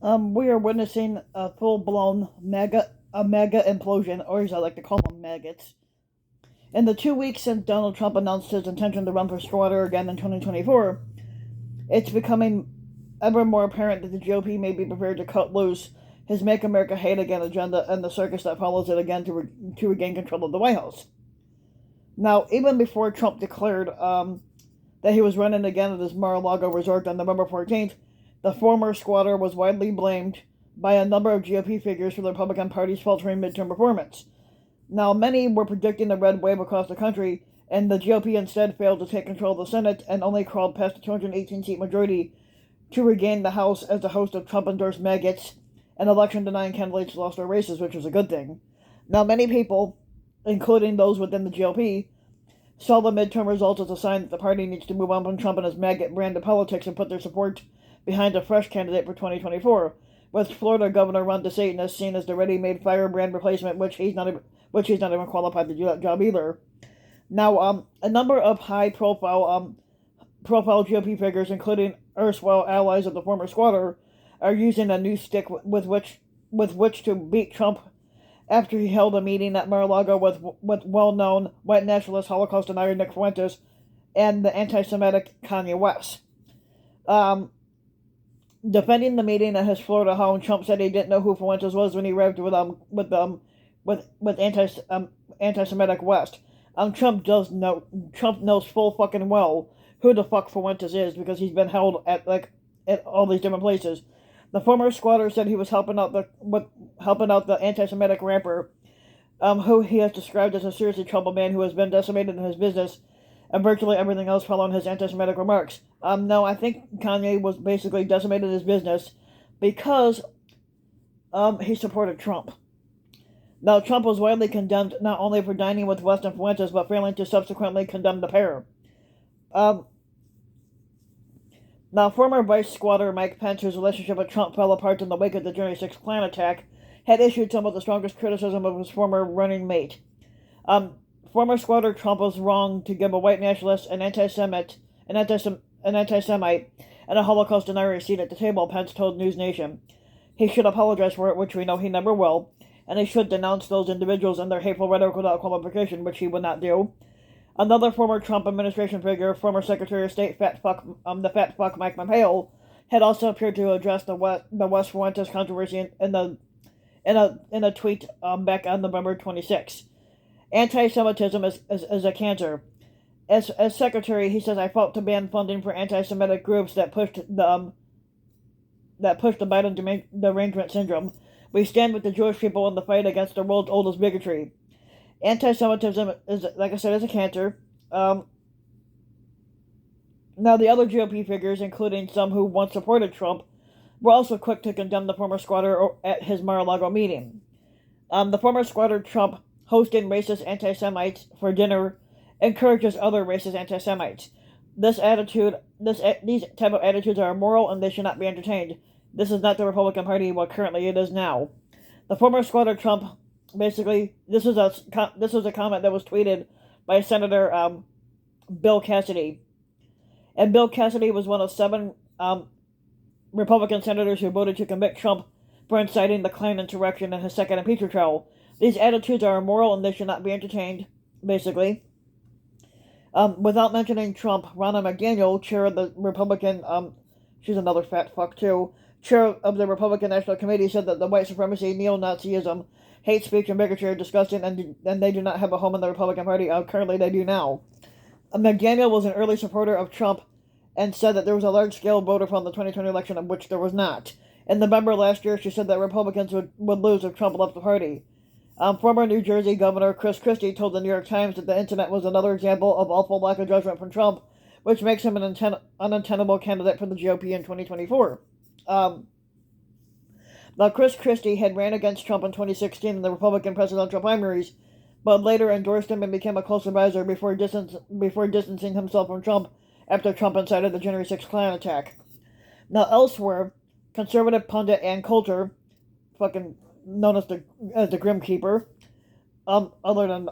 We are witnessing a full-blown mega implosion, or as I like to call them, maggots. In the 2 weeks since Donald Trump announced his intention to run for squatter again in 2024, it's becoming ever more apparent that the GOP may be prepared to cut loose his Make America Hate Again agenda and the circus that follows it again to regain control of the White House. Now, even before Trump declared that he was running again at his Mar-a-Lago resort on November 14th, the former squatter was widely blamed by a number of GOP figures for the Republican Party's faltering midterm performance. Now, many were predicting a red wave across the country, and the GOP instead failed to take control of the Senate and only crawled past the 218-seat majority to regain the House as the host of Trump-endorsed maggots and election-denying candidates lost their races, which was a good thing. Now, many people, including those within the GOP, saw the midterm results as a sign that the party needs to move on from Trump and his maggot brand of politics and put their support behind a fresh candidate for 2024, with Florida Governor Ron DeSantis seen as the ready-made firebrand replacement, which he's not even qualified to do that job either. Now, a number of high-profile GOP figures, including erstwhile allies of the former squatter, are using a new stick with which to beat Trump after he held a meeting at Mar-a-Lago with well-known white nationalist Holocaust denier Nick Fuentes and the anti-Semitic Kanye West. Defending the meeting at his Florida home, Trump said he didn't know who Fuentes was when he arrived with anti-Semitic West. Trump knows full fucking well who the fuck Fuentes is because he's been held at all these different places. The former squatter said he was helping out the anti-Semitic rapper, who he has described as a seriously troubled man who has been decimated in his business and virtually everything else following his anti-Semitic remarks. No, I think Kanye was basically decimated his business because he supported Trump. Now, Trump was widely condemned not only for dining with West and Fuentes, but failing to subsequently condemn the pair. Now, former Vice Squatter Mike Pence, whose relationship with Trump fell apart in the wake of the January 6th Klan attack, had issued some of the strongest criticism of his former running mate. Former squatter Trump was wrong to give a white nationalist, an anti-Semite, and a Holocaust denier a seat at the table, Pence told News Nation. He should apologize for it, which we know he never will, and he should denounce those individuals and their hateful rhetoric without qualification, which he would not do. Another former Trump administration figure, former Secretary of State the fat fuck Mike Pompeo, had also appeared to address the West Fuentes controversy in a tweet back on November 26. Anti-Semitism is a cancer. As secretary, he says, I fought to ban funding for anti-Semitic groups that pushed the Biden derangement syndrome. We stand with the Jewish people in the fight against the world's oldest bigotry. Anti-Semitism is, like I said, is a cancer. Now, the other GOP figures, including some who once supported Trump, were also quick to condemn the former squatter at his Mar-a-Lago meeting. The former squatter Trump, hosting racist anti-Semites for dinner, encourages other racist anti-Semites. These type of attitudes are immoral and they should not be entertained. This is not the Republican Party, what currently it is now. The former squatter Trump, basically, this is a comment that was tweeted by Senator Bill Cassidy, and Bill Cassidy was one of 7 Republican senators who voted to convict Trump for inciting the Klan insurrection in his second impeachment trial. These attitudes are immoral and they should not be entertained, basically. Without mentioning Trump, Ronna McDaniel, chair of the Republican, she's another fat fuck too, chair of the Republican National Committee, said that the white supremacy, neo-Nazism, hate speech, and bigotry are disgusting, and they do not have a home in the Republican Party. Currently, they do now. McDaniel was an early supporter of Trump and said that there was a large-scale voter from the 2020 election, of which there was not. In November last year, she said that Republicans would lose if Trump left the party. Former New Jersey Governor Chris Christie told the New York Times that the incident was another example of awful lack of judgment from Trump, which makes him an untenable candidate for the GOP in 2024. Now, Chris Christie had ran against Trump in 2016 in the Republican presidential primaries, but later endorsed him and became a close advisor before distancing himself from Trump after Trump incited the January 6th Klan attack. Now, elsewhere, conservative pundit Ann Coulter, fucking known as the Grim Keeper, other than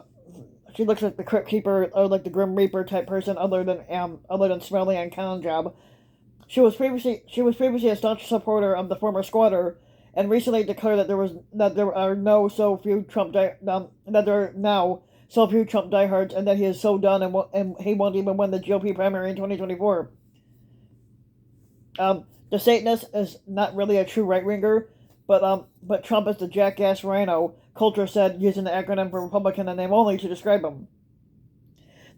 she looks like the Crypt Keeper or like the Grim Reaper type person, other than Smelly and Con Job, She was previously a staunch supporter of the former squatter, and recently declared that there are no so few that there are now so few Trump diehards, and that he is so done, and he won't even win the GOP primary in 2024. The Satanist is not really a true right winger, but Trump is the jackass rhino, Coulter said, using the acronym for Republican in name only to describe him.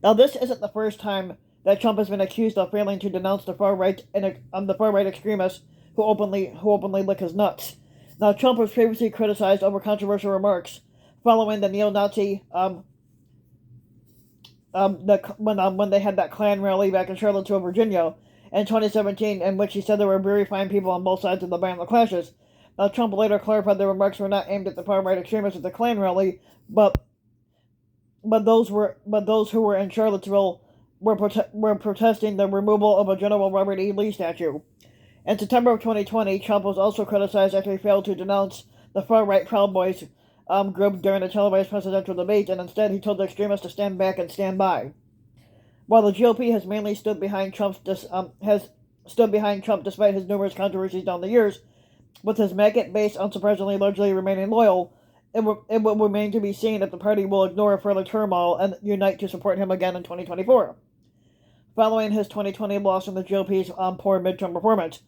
Now, this isn't the first time that Trump has been accused of failing to denounce the far right extremists who openly lick his nuts. Now, Trump was previously criticized over controversial remarks following the neo-Nazi when they had that Klan rally back in Charlottesville, Virginia, in 2017, in which he said there were very fine people on both sides of the violent clashes. Now, Trump later clarified the remarks were not aimed at the far right extremists at the Klan rally, but those who were in Charlottesville were protesting the removal of a General Robert E. Lee statue. In September of 2020, Trump was also criticized after he failed to denounce the far-right Proud Boys group during a televised presidential debate, and instead he told the extremists to stand back and stand by. While the GOP has mainly stood behind Trump despite his numerous controversies down the years, with his maggot base unsurprisingly largely remaining loyal, it will remain to be seen if the party will ignore further turmoil and unite to support him again in 2024. Following his 2020 loss in the GOP's poor midterm performance.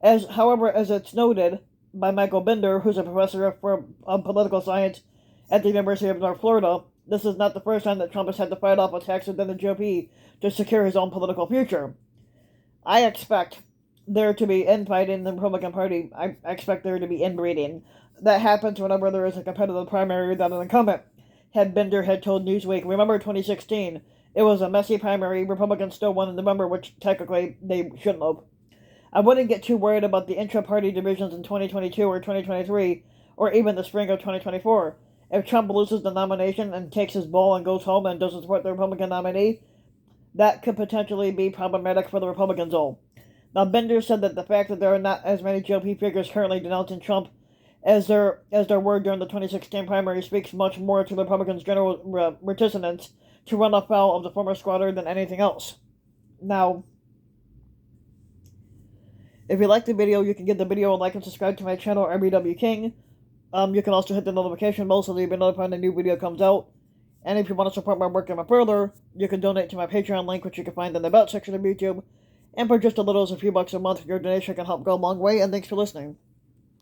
However, as it's noted by Michael Bender, who's a professor of political science at the University of North Florida, this is not the first time that Trump has had to fight off attacks within the GOP to secure his own political future. I expect there to be infighting in the Republican Party. I expect there to be inbreeding. That happens whenever there is a competitive primary without an incumbent, Bender had told Newsweek. Remember 2016? It was a messy primary. Republicans still won in November, which technically they shouldn't have. I wouldn't get too worried about the intra-party divisions in 2022 or 2023, or even the spring of 2024. If Trump loses the nomination and takes his ball and goes home and doesn't support the Republican nominee, that could potentially be problematic for the Republicans all. Now, Bender said that the fact that there are not as many GOP figures currently denouncing Trump as there were during the 2016 primary speaks much more to the Republicans' general reticence to run afoul of the former squatter than anything else. Now, if you like the video, you can give the video a like and subscribe to my channel, RBW King. You can also hit the notification bell so that you'll be notified when a new video comes out. And if you want to support my work even further, you can donate to my Patreon link, which you can find in the About section of YouTube. And for just as little as a few bucks a month, your donation can help go a long way, and thanks for listening.